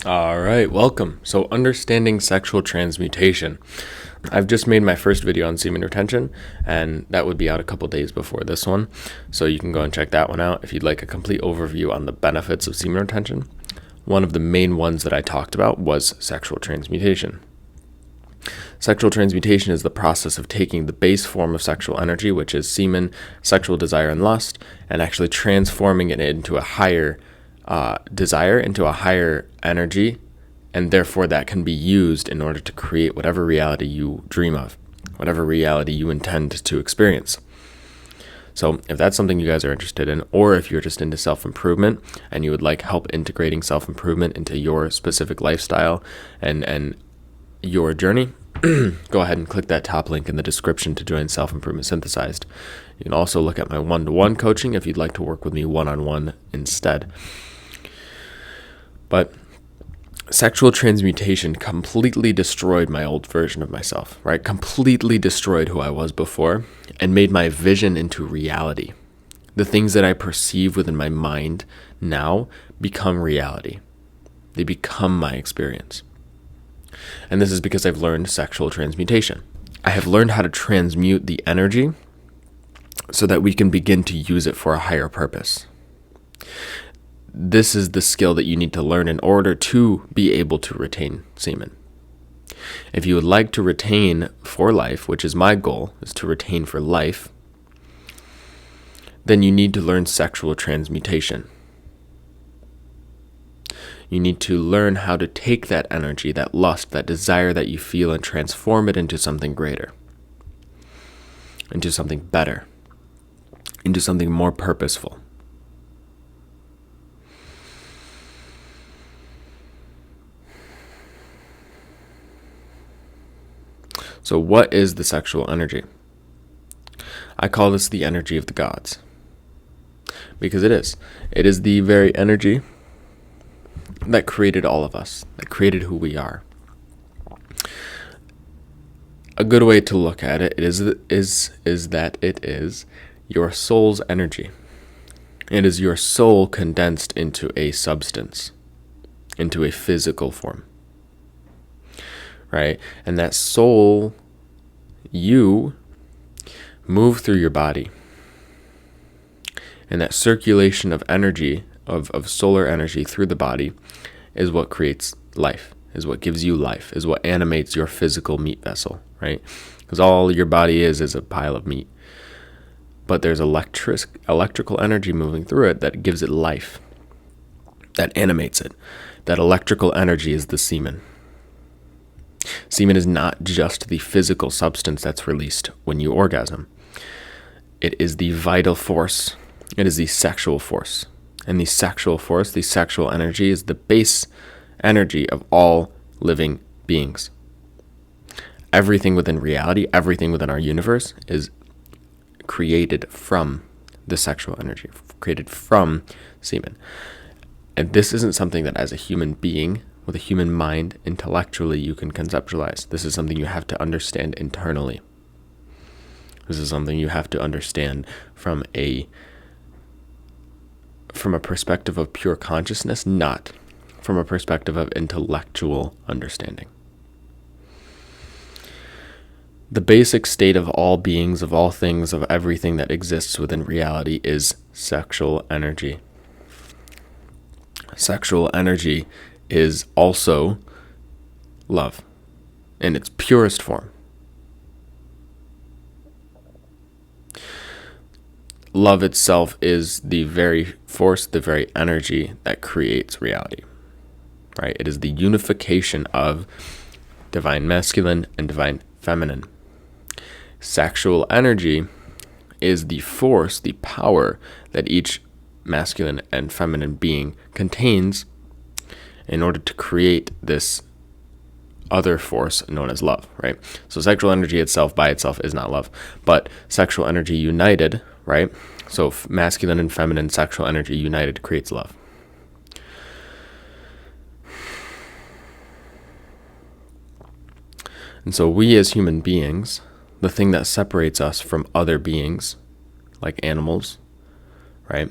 All right, welcome. So, understanding sexual transmutation. I've just made my first video on semen retention, and that would be out a couple days before this one. So, you can go and check that one out if you'd like a complete overview on the benefits of semen retention. One of the main ones that I talked about was sexual transmutation. Sexual transmutation is the process of taking the base form of sexual energy, which is semen, sexual desire, and lust, and actually transforming it into a higher desire, into a higher energy, and therefore that can be used in order to create whatever reality you dream of, whatever reality you intend to experience. So if that's something you guys are interested in, or if you're just into self-improvement and you would like help integrating self-improvement into your specific lifestyle and your journey, go ahead and click that top link in the description to join Self-Improvement Synthesized. You can also look at my one-to-one coaching if you'd like to work with me one-on-one instead. But sexual transmutation completely destroyed my old version of myself, right? Completely destroyed who I was before and made my vision into reality. The things that I perceive within my mind now become reality. They become my experience. And this is because I've learned sexual transmutation. I have learned how to transmute the energy so that we can begin to use it for a higher purpose. This is the skill that you need to learn in order to be able to retain semen. If you would like to retain for life, which is my goal, is to retain for life, then you need to learn sexual transmutation. You need to learn how to take that energy, that lust, that desire that you feel, and transform it into something greater, into something better, into something more purposeful. So what is the sexual energy? I call this the energy of the gods, because it is. It is the very energy that created all of us, that created who we are. A good way to look at it is that it is your soul's energy. It is your soul condensed into a substance, into a physical form, right? And that soul, you move through your body. And that circulation of energy, of solar energy through the body is what creates life, is what gives you life, is what animates your physical meat vessel, right? Because all your body is a pile of meat. But there's electrical energy moving through it that gives it life, that animates it. That electrical energy is the semen. Semen is not just the physical substance that's released when you orgasm. It is the vital force. It is the sexual force. And the sexual force, the sexual energy, is the base energy of all living beings. Everything within reality, everything within our universe is created from the sexual energy, created from semen. And this isn't something that as a human being, with a human mind, intellectually you can conceptualize. This is something you have to understand internally. This is something you have to understand from a perspective of pure consciousness, not from a perspective of intellectual understanding. The basic state of all beings, of all things, of everything that exists within reality is sexual energy. Sexual energy is also love in its purest form. Love itself is the very force, the very energy that creates reality, right? It is the unification of divine masculine and divine feminine. Sexual energy is the force, the power that each masculine and feminine being contains in order to create this other force known as love, right? So sexual energy itself by itself is not love, but sexual energy united, right? So masculine and feminine sexual energy united creates love. And so we as human beings, the thing that separates us from other beings, like animals, right,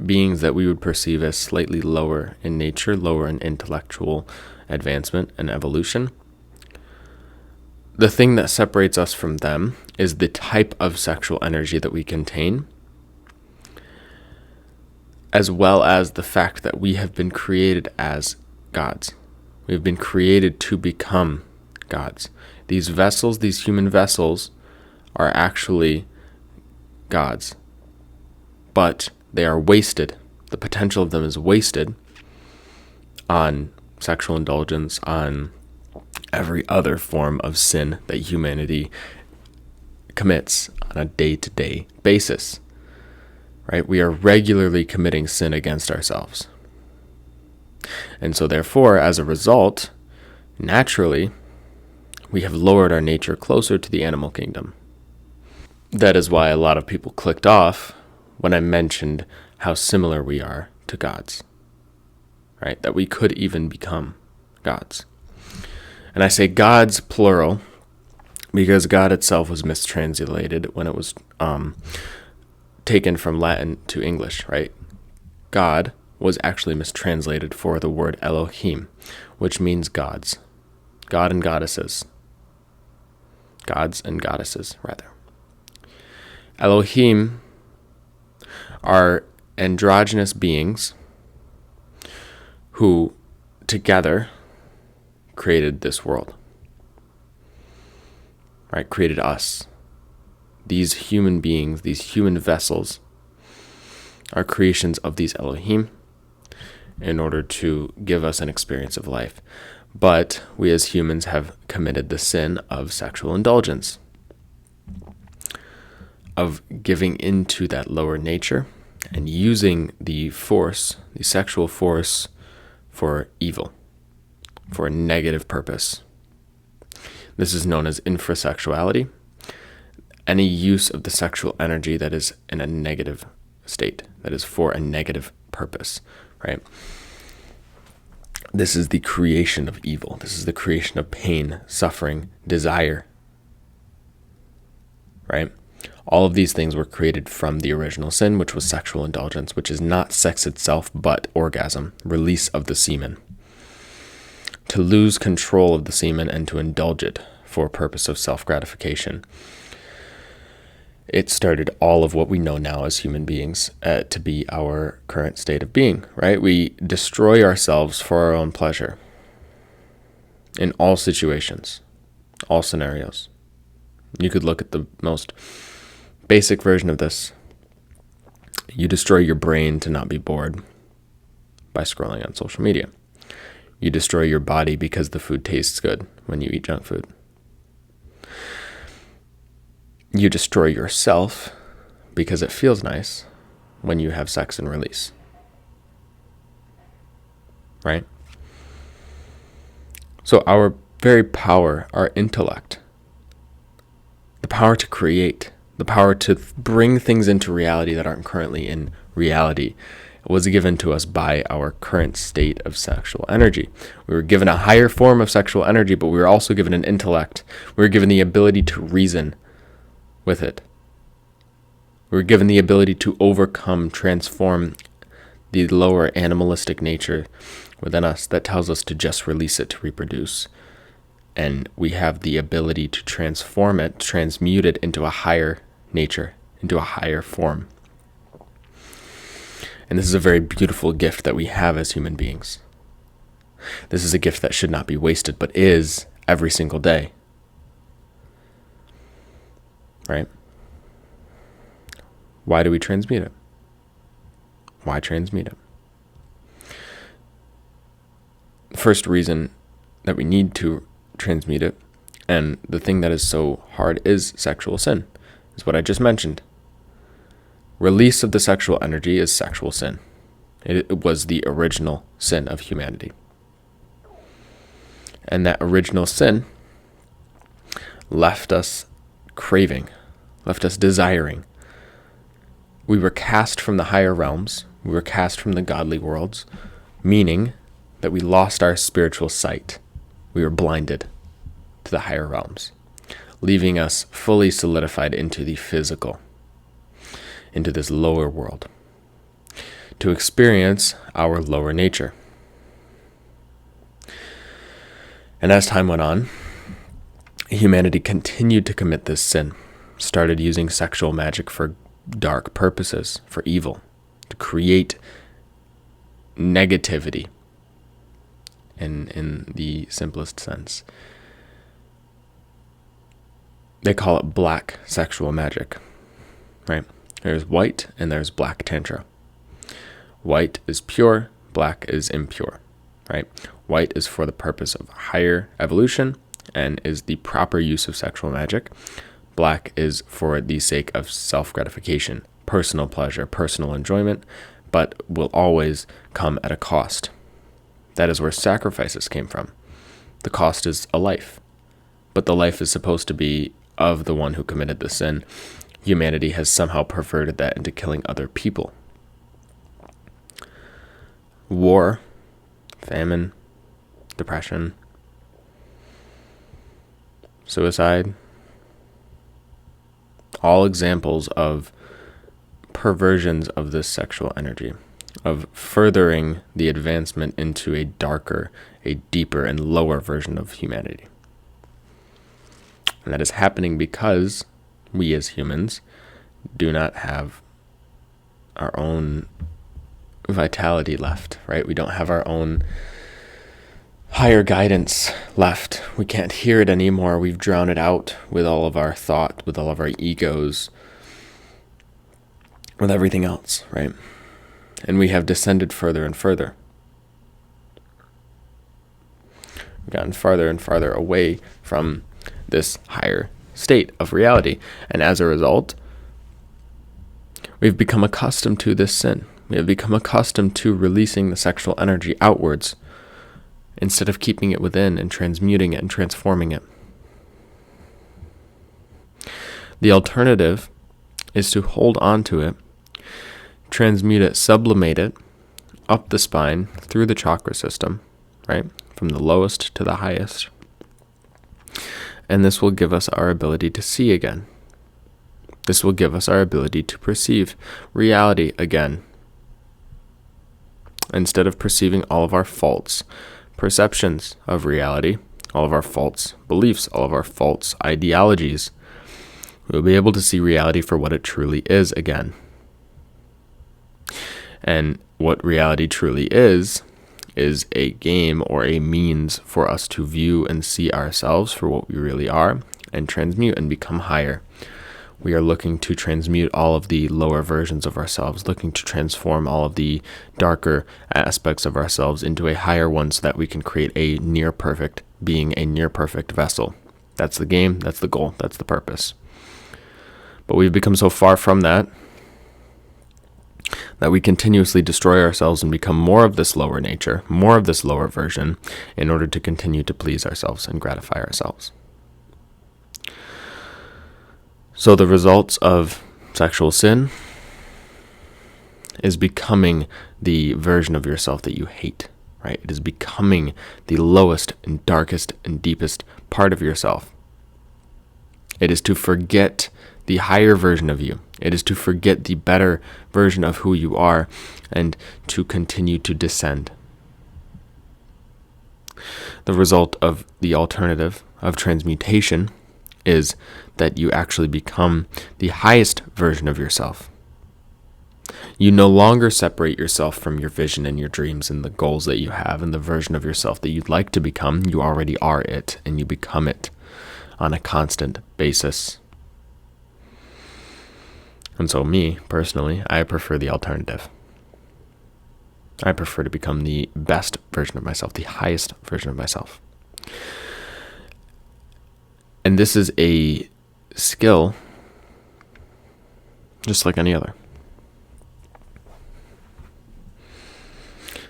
beings that we would perceive as slightly lower in nature, lower in intellectual advancement and evolution, the thing that separates us from them is the type of sexual energy that we contain, as well as the fact that we have been created as gods. We've been created to become gods. These vessels, these human vessels, are actually gods, but they are wasted. The potential of them is wasted on sexual indulgence, on every other form of sin that humanity commits on a day-to-day basis. Right? We are regularly committing sin against ourselves. And so therefore, as a result, naturally, we have lowered our nature closer to the animal kingdom. That is why a lot of people clicked off when I mentioned how similar we are to gods, right? That we could even become gods. And I say gods plural because God itself was mistranslated when it was taken from Latin to English, right? God was actually mistranslated for the word Elohim, which means gods. God and goddesses. Gods and goddesses, rather. Elohim are androgynous beings who together created this world, right? Created us. These human beings, these human vessels, are creations of these Elohim in order to give us an experience of life. But we as humans have committed the sin of sexual indulgence, of giving into that lower nature and using the force, the sexual force, for evil, for a negative purpose. This is known as infrasexuality. Any use of the sexual energy that is in a negative state, that is for a negative purpose, right? This is the creation of evil. This is the creation of pain, suffering, desire, right? All of these things were created from the original sin, which was sexual indulgence, which is not sex itself, but orgasm, release of the semen. To lose control of the semen and to indulge it for a purpose of self-gratification. It started all of what we know now as human beings to be our current state of being, right? We destroy ourselves for our own pleasure in all situations, all scenarios. You could look at the most basic version of this. You destroy your brain to not be bored by scrolling on social media. You destroy your body because the food tastes good when you eat junk food. You destroy yourself because it feels nice when you have sex and release. Right? So our very power, our intellect, the power to create, the power to bring things into reality that aren't currently in reality, was given to us by our current state of sexual energy. We were given a higher form of sexual energy, but we were also given an intellect. We were given the ability to reason with it. We were given the ability to overcome, transform the lower animalistic nature within us that tells us to just release it to reproduce. And we have the ability to transform it, transmute it into a higher nature, into a higher form. And this is a very beautiful gift that we have as human beings. This is a gift that should not be wasted, but is every single day. Right? Why do we transmute it? Why transmute it? The first reason that we need to transmute it, and the thing that is so hard, is sexual sin, is what I just mentioned. Release of the sexual energy is sexual sin. It was the original sin of humanity. And that original sin left us craving, left us desiring. We were cast from the higher realms. We were cast from the godly worlds, meaning that we lost our spiritual sight. We were blinded to the higher realms, leaving us fully solidified into the physical, into this lower world. to experience our lower nature. And as time went on, humanity continued to commit this sin, started using sexual magic for dark purposes, for evil, to create negativity in the simplest sense. They call it black sexual magic, right? There's white and there's black tantra. White is pure, black is impure, right? White is for the purpose of higher evolution and is the proper use of sexual magic. Black is for the sake of self-gratification, personal pleasure, personal enjoyment, but will always come at a cost. That is where sacrifices came from. The cost is a life, but the life is supposed to be of the one who committed the sin. Humanity has somehow perverted that into killing other people. War, famine, depression, suicide, all examples of perversions of this sexual energy, of furthering the advancement into a darker, a deeper, and lower version of humanity. And that is happening because we as humans do not have our own vitality left, right? We don't have our own higher guidance left. We can't hear it anymore. We've drowned it out with all of our thought, with all of our egos, with everything else, right? And we have descended further and further. We've gotten farther and farther away from this higher state of reality. And as a result, we've become accustomed to this sin. We have become accustomed to releasing the sexual energy outwards instead of keeping it within and transmuting it and transforming it. The alternative is to hold on to it, transmute it, sublimate it up the spine through the chakra system, right? From the lowest to the highest. And this will give us our ability to see again. This will give us our ability to perceive reality again. Instead of perceiving all of our false perceptions of reality, all of our false beliefs, all of our false ideologies, we'll be able to see reality for what it truly is again. And what reality truly is a game or a means for us to view and see ourselves for what we really are and transmute and become higher. We are looking to transmute all of the lower versions of ourselves, looking to transform all of the darker aspects of ourselves into a higher one so that we can create a near perfect being, a near perfect vessel. That's the game, that's the goal, that's the purpose. But we've become so far from that we continuously destroy ourselves and become more of this lower nature, more of this lower version, in order to continue to please ourselves and gratify ourselves. So the results of sexual sin is becoming the version of yourself that you hate, right? It is becoming the lowest and darkest and deepest part of yourself. It is to forget the higher version of you. It is to forget the better version of who you are and to continue to descend. The result of the alternative of transmutation is that you actually become the highest version of yourself. You no longer separate yourself from your vision and your dreams and the goals that you have and the version of yourself that you'd like to become. You already are it, and you become it on a constant basis. And so me, personally, I prefer the alternative. I prefer to become the best version of myself, the highest version of myself. And this is a skill just like any other.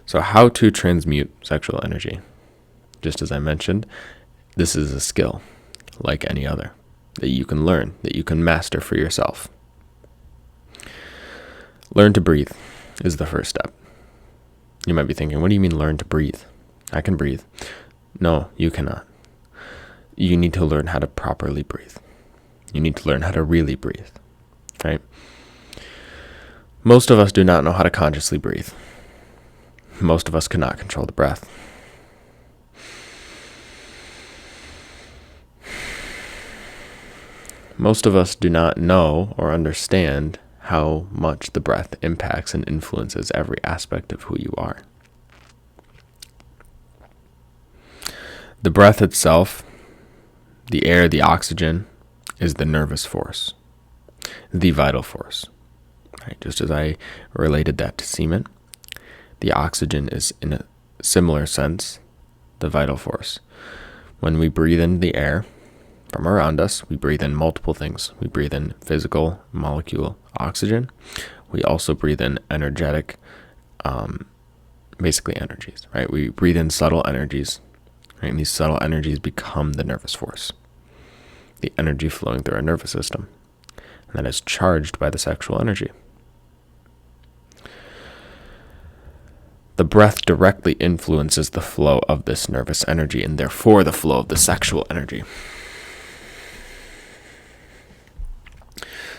So how to transmute sexual energy? Just as I mentioned, this is a skill like any other that you can learn, that you can master for yourself. Learn to breathe is the first step. You might be thinking, what do you mean learn to breathe? I can breathe. No, you cannot. You need to learn how to properly breathe. You need to learn how to really breathe, right? Most of us do not know how to consciously breathe. Most of us cannot control the breath. Most of us do not know or understand how much the breath impacts and influences every aspect of who you are. The breath itself, the air, the oxygen, is the nervous force, the vital force. Right? Just as I related that to semen, the oxygen is, in a similar sense, the vital force. When we breathe in the air from around us, we breathe in multiple things. We breathe in physical molecule oxygen. We also breathe in energetic, basically energies, right? We breathe in subtle energies, right? And these subtle energies become the nervous force, the energy flowing through our nervous system, and that is charged by the sexual energy. The breath directly influences the flow of this nervous energy and therefore the flow of the sexual energy.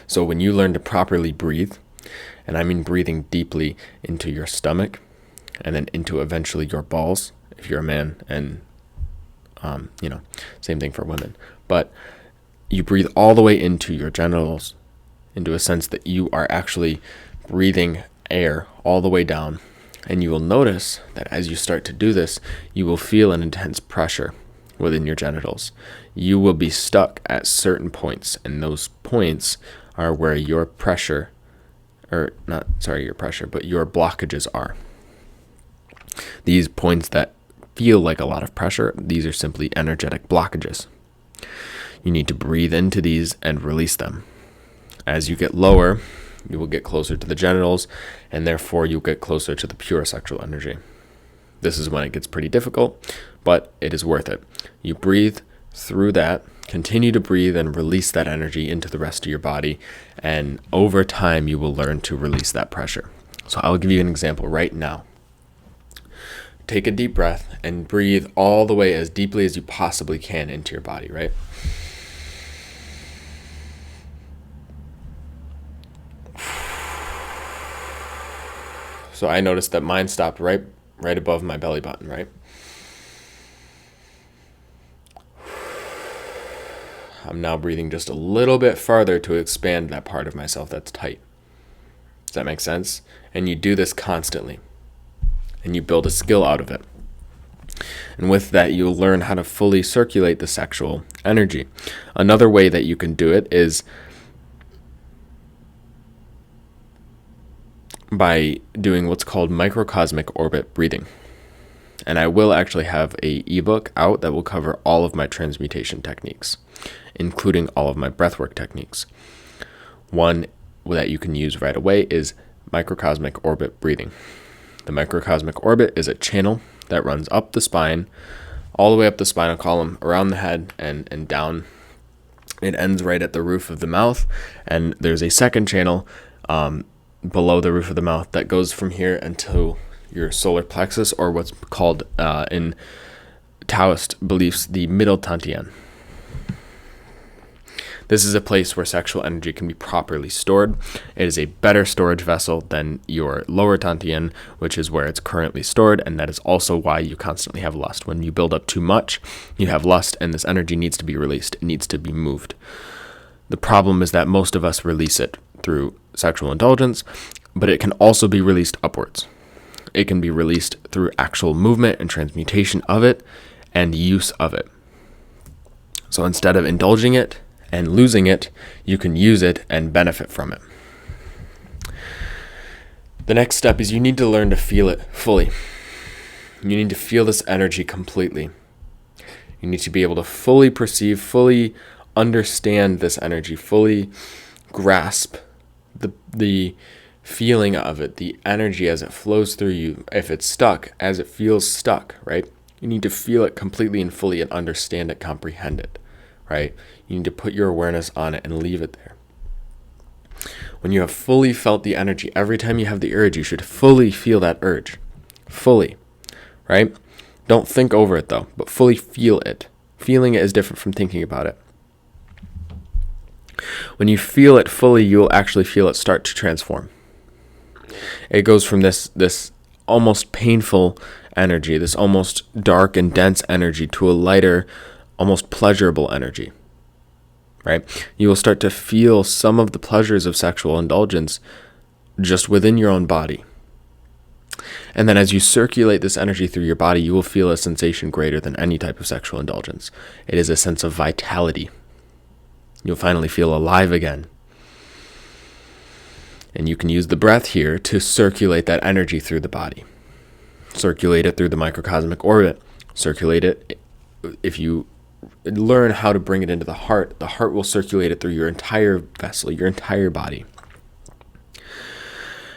So when you learn to properly breathe, and I mean breathing deeply into your stomach and then into eventually your balls, if you're a man, and same thing for women, but you breathe all the way into your genitals, into a sense that you are actually breathing air all the way down. And you will notice that as you start to do this, you will feel an intense pressure within your genitals. You will be stuck at certain points, and those points are where your pressure, your blockages are. These points that feel like a lot of pressure, these are simply energetic blockages. You need to breathe into these and release them. As you get lower, you will get closer to the genitals, and therefore you'll get closer to the pure sexual energy. This is when it gets pretty difficult, but it is worth it. You breathe through that, continue to breathe and release that energy into the rest of your body, and over time you will learn to release that pressure. So I'll give you an example right now. Take a deep breath and breathe all the way as deeply as you possibly can into your body, right? So I noticed that mine stopped right above my belly button, right? I'm now breathing just a little bit farther to expand that part of myself that's tight. Does that make sense? And you do this constantly, and you build a skill out of it. And with that, you'll learn how to fully circulate the sexual energy. Another way that you can do it is by doing what's called microcosmic orbit breathing. And I will actually have an ebook out that will cover all of my transmutation techniques, including all of my breathwork techniques. One that you can use right away is microcosmic orbit breathing. The microcosmic orbit is a channel that runs up the spine, all the way up the spinal column, around the head, and down. It ends right at the roof of the mouth, and there's a second channel below the roof of the mouth that goes from here until your solar plexus, or what's called in Taoist beliefs the middle dantian. This is a place where sexual energy can be properly stored. It is a better storage vessel than your lower dantian, which is where it's currently stored, and that is also why you constantly have lust. When you build up too much, you have lust, and this energy needs to be released. It needs to be moved. The problem is that most of us release it through sexual indulgence, but it can also be released upwards. It can be released through actual movement and transmutation of it and use of it. So instead of indulging it and losing it, you can use it and benefit from it. The next step is you need to learn to feel it fully. You need to feel this energy completely. You need to be able to fully perceive, fully understand this energy, fully grasp the feeling of it, the energy as it flows through you. If it's stuck, as it feels stuck, right? You need to feel it completely and fully and understand it, comprehend it, right? You need to put your awareness on it and leave it there. When you have fully felt the energy, every time you have the urge, you should fully feel that urge. Fully, right? Don't think over it though, but fully feel it. Feeling it is different from thinking about it. When you feel it fully, you will actually feel it start to transform. It goes from this almost painful energy, this almost dark and dense energy, to a lighter, almost pleasurable energy, right? You will start to feel some of the pleasures of sexual indulgence just within your own body. And then as you circulate this energy through your body, you will feel a sensation greater than any type of sexual indulgence. It is a sense of vitality. You'll finally feel alive again. And you can use the breath here to circulate that energy through the body. Circulate it through the microcosmic orbit. Circulate it. If you learn how to bring it into the heart will circulate it through your entire vessel, your entire body.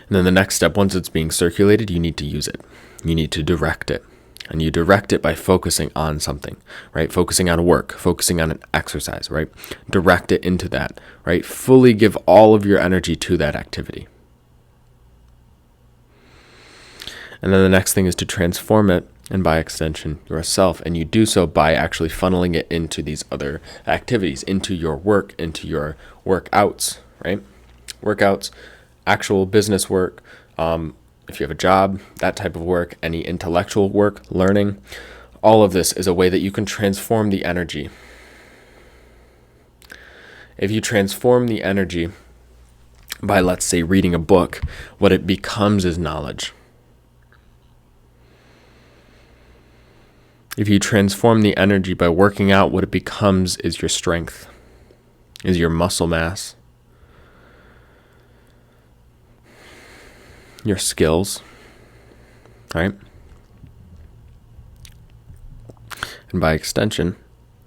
And then the next step, once it's being circulated, you need to use it. You need to direct it. And you direct it by focusing on something, right? Focusing on work, focusing on an exercise, right? Direct it into that, right? Fully give all of your energy to that activity. And then the next thing is to transform it, and by extension, yourself. And you do so by actually funneling it into these other activities, into your work, into your workouts, right? Workouts, actual business work, if you have a job, that type of work, any intellectual work, learning, all of this is a way that you can transform the energy. If you transform the energy by, let's say, reading a book, what it becomes is knowledge. If you transform the energy by working out, what it becomes is your strength, is your muscle mass, your skills, right? And by extension,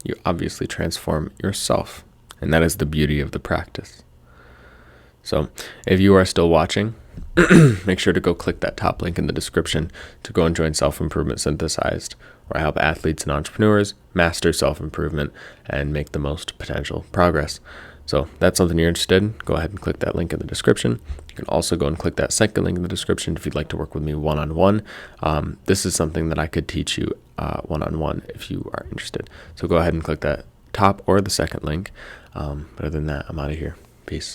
you obviously transform yourself. And that is the beauty of the practice. So if you are still watching, make sure to go click that top link in the description to go and join Self-Improvement Synthesized, where I help athletes and entrepreneurs master self-improvement and make the most potential progress. So if that's something you're interested in, go ahead and click that link in the description. You can also go and click that second link in the description if you'd like to work with me one-on-one. This is something that I could teach you one-on-one if you are interested. So go ahead and click that top or the second link. But other than that, I'm out of here. Peace.